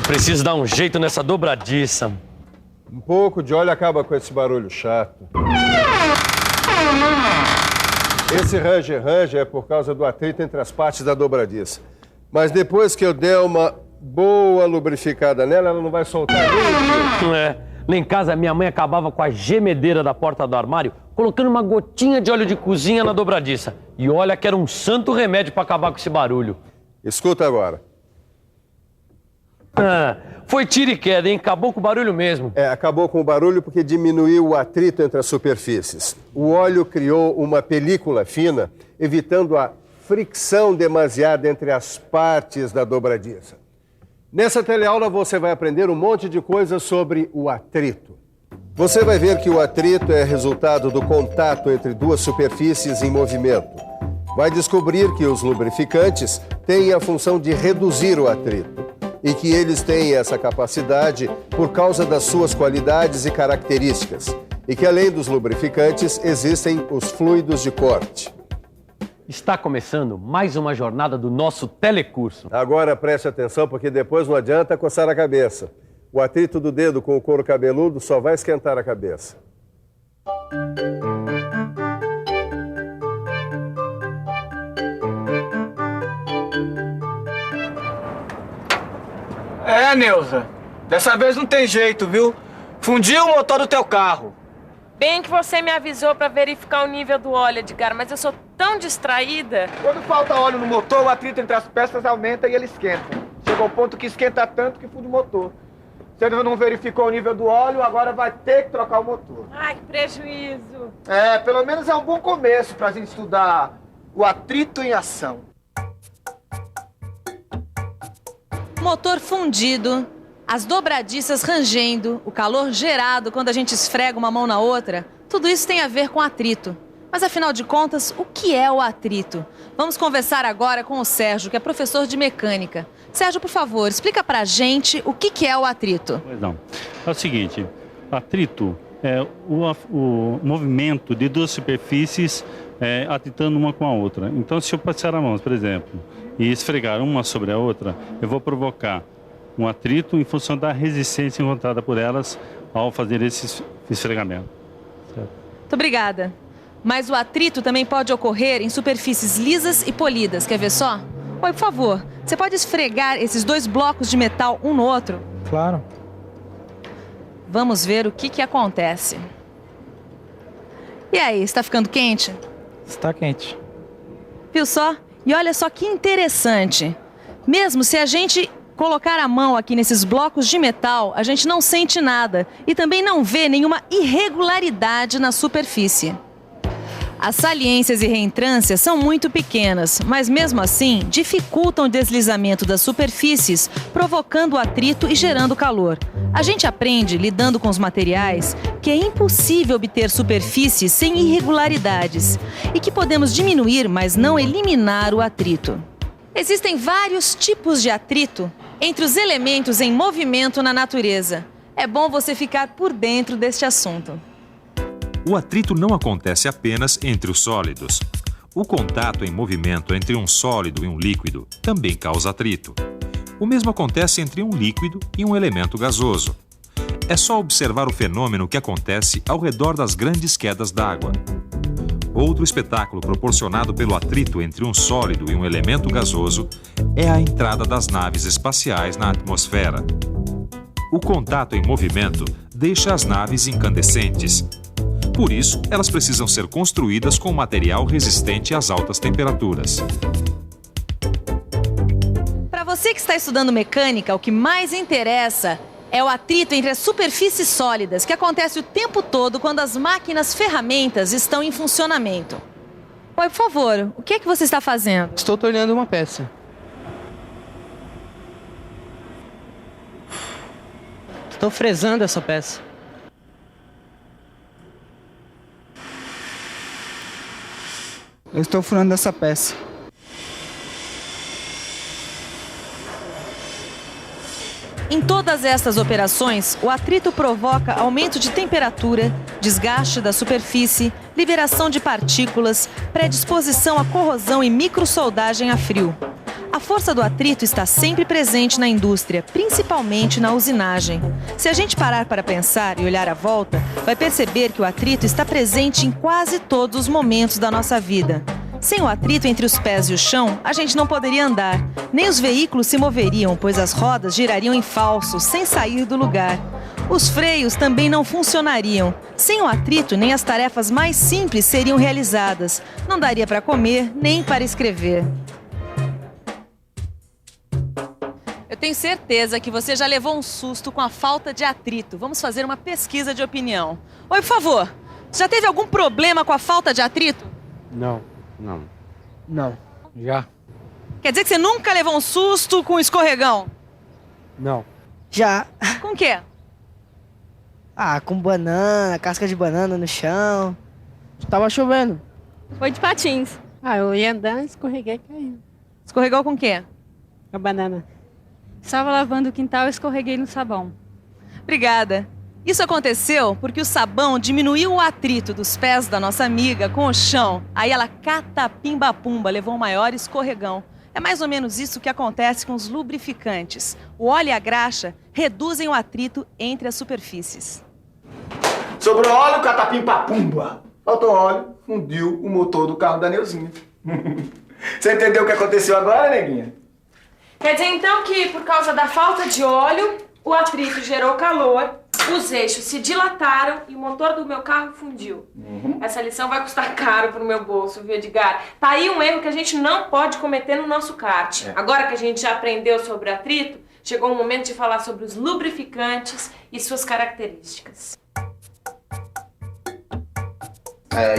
Preciso dar um jeito nessa dobradiça. Um pouco de óleo acaba com esse barulho chato. Esse range é por causa do atrito entre as partes da dobradiça. Mas depois que eu der uma boa lubrificada nela, ela não vai soltar nem. Lá em casa, minha mãe acabava com a gemedeira da porta do armário, colocando uma gotinha de óleo de cozinha na dobradiça. E olha que era um santo remédio para acabar com esse barulho. Escuta agora. Foi tiro e queda, hein? Acabou com o barulho mesmo. Acabou com o barulho porque diminuiu o atrito entre as superfícies. O óleo criou uma película fina, evitando a fricção demasiada entre as partes da dobradiça. Nessa teleaula você vai aprender um monte de coisas sobre o atrito. Você vai ver que o atrito é resultado do contato entre duas superfícies em movimento. Vai descobrir que os lubrificantes têm a função de reduzir o atrito e que eles têm essa capacidade por causa das suas qualidades e características. E que além dos lubrificantes existem os fluidos de corte. Está começando mais uma jornada do nosso telecurso. Agora preste atenção, porque depois não adianta coçar a cabeça. O atrito do dedo com o couro cabeludo só vai esquentar a cabeça. Neuza, dessa vez não tem jeito, viu? Fundiu o motor do teu carro. Bem que você me avisou pra verificar o nível do óleo, Edgar, mas eu sou tão distraída. Quando falta óleo no motor, o atrito entre as peças aumenta e ele esquenta. Chegou ao ponto que esquenta tanto que funde o motor. Você não verificou o nível do óleo, agora vai ter que trocar o motor. Ai, que prejuízo. Pelo menos é um bom começo pra gente estudar o atrito em ação. Motor fundido, as dobradiças rangendo, o calor gerado quando a gente esfrega uma mão na outra, tudo isso tem a ver com atrito. Mas afinal de contas, o que é o atrito? Vamos conversar agora com o Sérgio, que é professor de mecânica. Sérgio, por favor, explica pra gente o que é o atrito. Pois não. É o seguinte, atrito é o movimento de duas superfícies atritando uma com a outra. Então, se eu passar a mão, por exemplo, e esfregar uma sobre a outra, eu vou provocar um atrito em função da resistência encontrada por elas ao fazer esse esfregamento. Certo? Muito obrigada. Mas o atrito também pode ocorrer em superfícies lisas e polidas. Quer ver só? Oi, por favor, você pode esfregar esses dois blocos de metal um no outro? Claro. Vamos ver o que acontece. E aí, está ficando quente? Está quente. Viu só? E olha só que interessante. Mesmo se a gente colocar a mão aqui nesses blocos de metal, a gente não sente nada e também não vê nenhuma irregularidade na superfície. As saliências e reentrâncias são muito pequenas, mas mesmo assim dificultam o deslizamento das superfícies, provocando atrito e gerando calor. A gente aprende, lidando com os materiais, que é impossível obter superfícies sem irregularidades e que podemos diminuir, mas não eliminar o atrito. Existem vários tipos de atrito entre os elementos em movimento na natureza. É bom você ficar por dentro deste assunto. O atrito não acontece apenas entre os sólidos. O contato em movimento entre um sólido e um líquido também causa atrito. O mesmo acontece entre um líquido e um elemento gasoso. É só observar o fenômeno que acontece ao redor das grandes quedas d'água. Outro espetáculo proporcionado pelo atrito entre um sólido e um elemento gasoso é a entrada das naves espaciais na atmosfera. O contato em movimento deixa as naves incandescentes. Por isso, elas precisam ser construídas com material resistente às altas temperaturas. Para você que está estudando mecânica, o que mais interessa é o atrito entre as superfícies sólidas, que acontece o tempo todo quando as máquinas ferramentas estão em funcionamento. Oi, por favor, o que é que você está fazendo? Estou torneando uma peça. Estou fresando essa peça. Eu estou furando essa peça. Em todas estas operações, o atrito provoca aumento de temperatura, desgaste da superfície, liberação de partículas, predisposição à corrosão e microsoldagem a frio. A força do atrito está sempre presente na indústria, principalmente na usinagem. Se a gente parar para pensar e olhar à volta, vai perceber que o atrito está presente em quase todos os momentos da nossa vida. Sem o atrito entre os pés e o chão, a gente não poderia andar. Nem os veículos se moveriam, pois as rodas girariam em falso, sem sair do lugar. Os freios também não funcionariam. Sem o atrito, nem as tarefas mais simples seriam realizadas. Não daria para comer, nem para escrever. Eu tenho certeza que você já levou um susto com a falta de atrito. Vamos fazer uma pesquisa de opinião. Oi, por favor. Já teve algum problema com a falta de atrito? Não. Não. Já? Quer dizer que você nunca levou um susto com escorregão? Não. Já. Com o quê? Ah, com banana, casca de banana no chão. Tava chovendo. Foi de patins. Ah, eu ia andando, escorreguei e caiu. Escorregou com o quê? Com a banana. Estava lavando o quintal e escorreguei no sabão. Obrigada. Isso aconteceu porque o sabão diminuiu o atrito dos pés da nossa amiga com o chão. Aí ela catapimba-pumba, levou um maior escorregão. É mais ou menos isso que acontece com os lubrificantes. O óleo e a graxa reduzem o atrito entre as superfícies. Sobrou óleo, catapim-papumba. Faltou óleo, fundiu o motor do carro da Neuzinha. Você entendeu o que aconteceu agora, neguinha? Quer dizer então que por causa da falta de óleo, o atrito gerou calor, os eixos se dilataram e o motor do meu carro fundiu. Essa lição vai custar caro pro meu bolso, viu, Edgar? Tá aí um erro que a gente não pode cometer no nosso kart. Agora que a gente já aprendeu sobre atrito, chegou o momento de falar sobre os lubrificantes e suas características.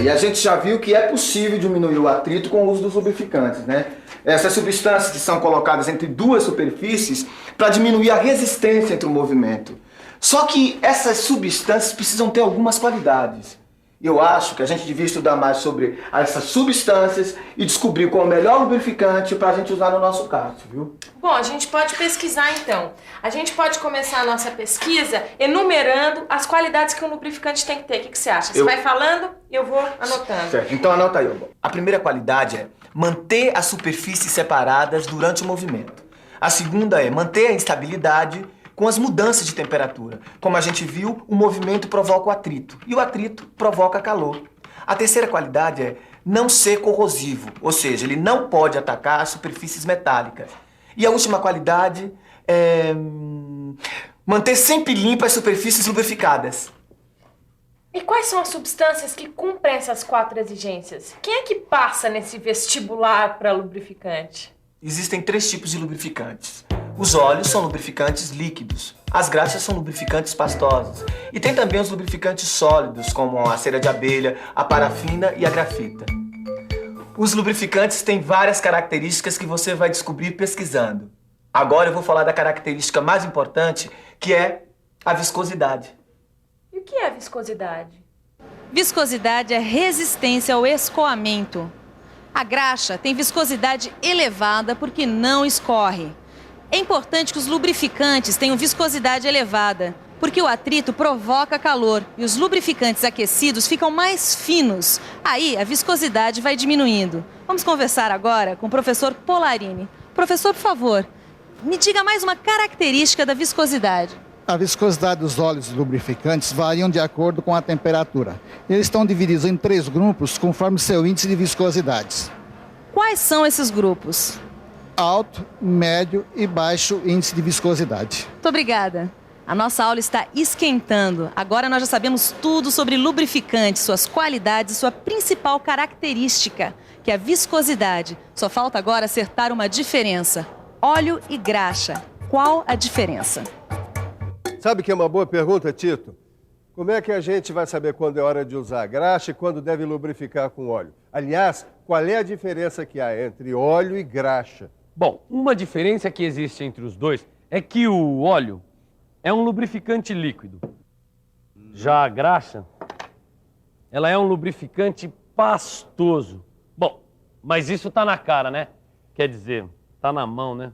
E a gente já viu que é possível diminuir o atrito com o uso dos lubrificantes, né? Essas substâncias que são colocadas entre duas superfícies para diminuir a resistência entre o movimento. Só que essas substâncias precisam ter algumas qualidades. Eu acho que a gente devia estudar mais sobre essas substâncias e descobrir qual é o melhor lubrificante para a gente usar no nosso kart, viu? Bom, a gente pode pesquisar então. A gente pode começar a nossa pesquisa enumerando as qualidades que um lubrificante tem que ter. O que você acha? Você vai falando e eu vou anotando. Certo, então anota aí. A primeira qualidade é manter as superfícies separadas durante o movimento. A segunda é manter a estabilidade com as mudanças de temperatura. Como a gente viu, o movimento provoca o atrito e o atrito provoca calor. A terceira qualidade é não ser corrosivo, ou seja, ele não pode atacar as superfícies metálicas. E a última qualidade é manter sempre limpas as superfícies lubrificadas. E quais são as substâncias que cumprem essas 4 exigências? Quem é que passa nesse vestibular para lubrificante? Existem 3 tipos de lubrificantes. Os óleos são lubrificantes líquidos, as graxas são lubrificantes pastosos. E tem também os lubrificantes sólidos, como a cera de abelha, a parafina e a grafita. Os lubrificantes têm várias características que você vai descobrir pesquisando. Agora eu vou falar da característica mais importante, que é a viscosidade. E o que é viscosidade? Viscosidade é resistência ao escoamento. A graxa tem viscosidade elevada porque não escorre. É importante que os lubrificantes tenham viscosidade elevada, porque o atrito provoca calor e os lubrificantes aquecidos ficam mais finos. Aí a viscosidade vai diminuindo. Vamos conversar agora com o professor Polarini. Professor, por favor, me diga mais uma característica da viscosidade. A viscosidade dos óleos lubrificantes variam de acordo com a temperatura. Eles estão divididos em 3 grupos conforme seu índice de viscosidade. Quais são esses grupos? Alto, médio e baixo índice de viscosidade. Muito obrigada. A nossa aula está esquentando. Agora nós já sabemos tudo sobre lubrificantes, suas qualidades e sua principal característica, que é a viscosidade. Só falta agora acertar uma diferença. Óleo e graxa. Qual a diferença? Sabe que é uma boa pergunta, Tito? Como é que a gente vai saber quando é hora de usar graxa e quando deve lubrificar com óleo? Aliás, qual é a diferença que há entre óleo e graxa? Bom, uma diferença que existe entre os dois é que o óleo é um lubrificante líquido. Já a graxa, ela é um lubrificante pastoso. Bom, mas isso tá na cara, né? Quer dizer, tá na mão, né?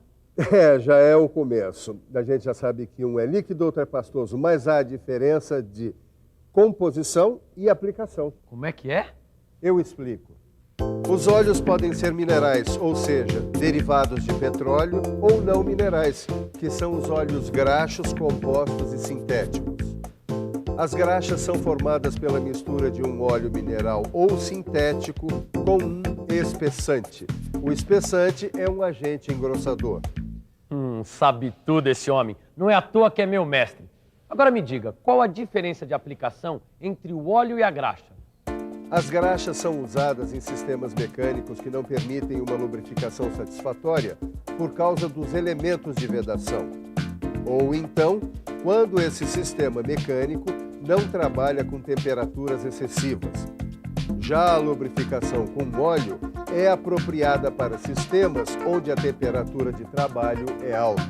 Já é o começo. A gente já sabe que um é líquido, outro é pastoso, mas há a diferença de composição e aplicação. Como é que é? Eu explico. Os óleos podem ser minerais, ou seja, derivados de petróleo, ou não minerais, que são os óleos graxos, compostos e sintéticos. As graxas são formadas pela mistura de um óleo mineral ou sintético com um espessante. O espessante é um agente engrossador. Sabe tudo esse homem. Não é à toa que é meu mestre. Agora me diga, qual a diferença de aplicação entre o óleo e a graxa? As graxas são usadas em sistemas mecânicos que não permitem uma lubrificação satisfatória por causa dos elementos de vedação. Ou então, quando esse sistema mecânico não trabalha com temperaturas excessivas. Já a lubrificação com óleo é apropriada para sistemas onde a temperatura de trabalho é alta.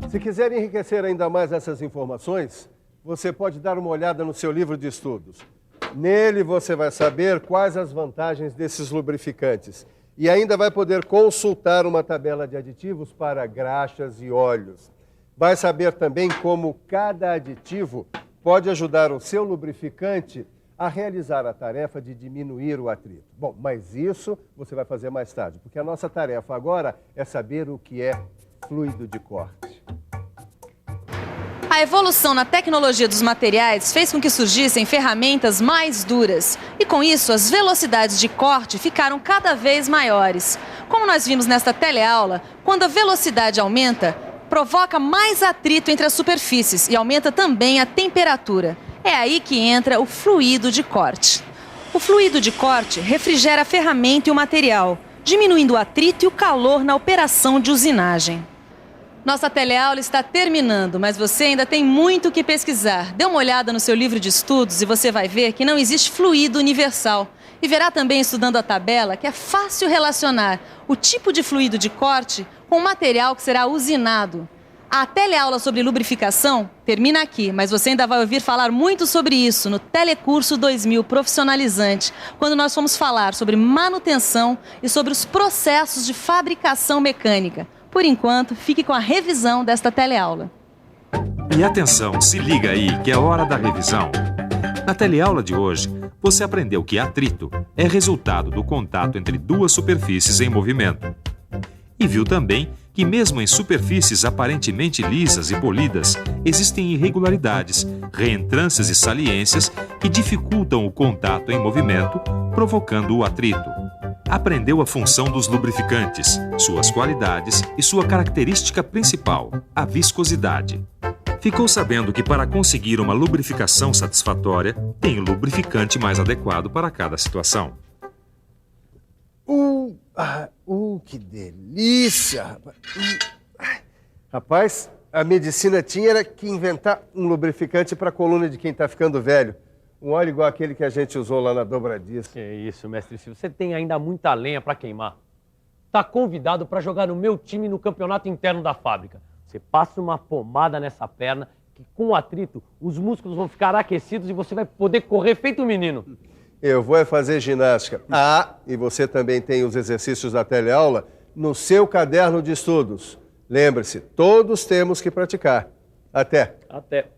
Se quiser enriquecer ainda mais essas informações, você pode dar uma olhada no seu livro de estudos. Nele você vai saber quais as vantagens desses lubrificantes e ainda vai poder consultar uma tabela de aditivos para graxas e óleos. Vai saber também como cada aditivo pode ajudar o seu lubrificante a realizar a tarefa de diminuir o atrito. Bom, mas isso você vai fazer mais tarde, porque a nossa tarefa agora é saber o que é fluido de corte. A evolução na tecnologia dos materiais fez com que surgissem ferramentas mais duras. E com isso, as velocidades de corte ficaram cada vez maiores. Como nós vimos nesta teleaula, quando a velocidade aumenta, provoca mais atrito entre as superfícies e aumenta também a temperatura. É aí que entra o fluido de corte. O fluido de corte refrigera a ferramenta e o material, diminuindo o atrito e o calor na operação de usinagem. Nossa teleaula está terminando, mas você ainda tem muito o que pesquisar. Dê uma olhada no seu livro de estudos e você vai ver que não existe fluido universal. E verá também, estudando a tabela, que é fácil relacionar o tipo de fluido de corte com o material que será usinado. A teleaula sobre lubrificação termina aqui, mas você ainda vai ouvir falar muito sobre isso no Telecurso 2000 Profissionalizante, quando nós vamos falar sobre manutenção e sobre os processos de fabricação mecânica. Por enquanto, fique com a revisão desta teleaula. E atenção, se liga aí que é hora da revisão. Na teleaula de hoje, você aprendeu que atrito é resultado do contato entre duas superfícies em movimento. E viu também que mesmo em superfícies aparentemente lisas e polidas, existem irregularidades, reentrâncias e saliências que dificultam o contato em movimento, provocando o atrito. Aprendeu a função dos lubrificantes, suas qualidades e sua característica principal, a viscosidade. Ficou sabendo que para conseguir uma lubrificação satisfatória, tem o lubrificante mais adequado para cada situação. Que delícia! Rapaz, a medicina tinha que inventar um lubrificante para a coluna de quem está ficando velho. Um óleo igual aquele que a gente usou lá na dobradiça. Que isso, mestre Silvio. Você tem ainda muita lenha para queimar. Tá convidado para jogar no meu time no campeonato interno da fábrica. Você passa uma pomada nessa perna que com o atrito os músculos vão ficar aquecidos e você vai poder correr feito um menino. Eu vou fazer ginástica. E você também tem os exercícios da teleaula no seu caderno de estudos. Lembre-se, todos temos que praticar. Até. Até.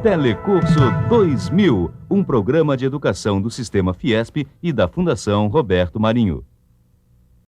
Telecurso 2000, um programa de educação do Sistema Fiesp e da Fundação Roberto Marinho.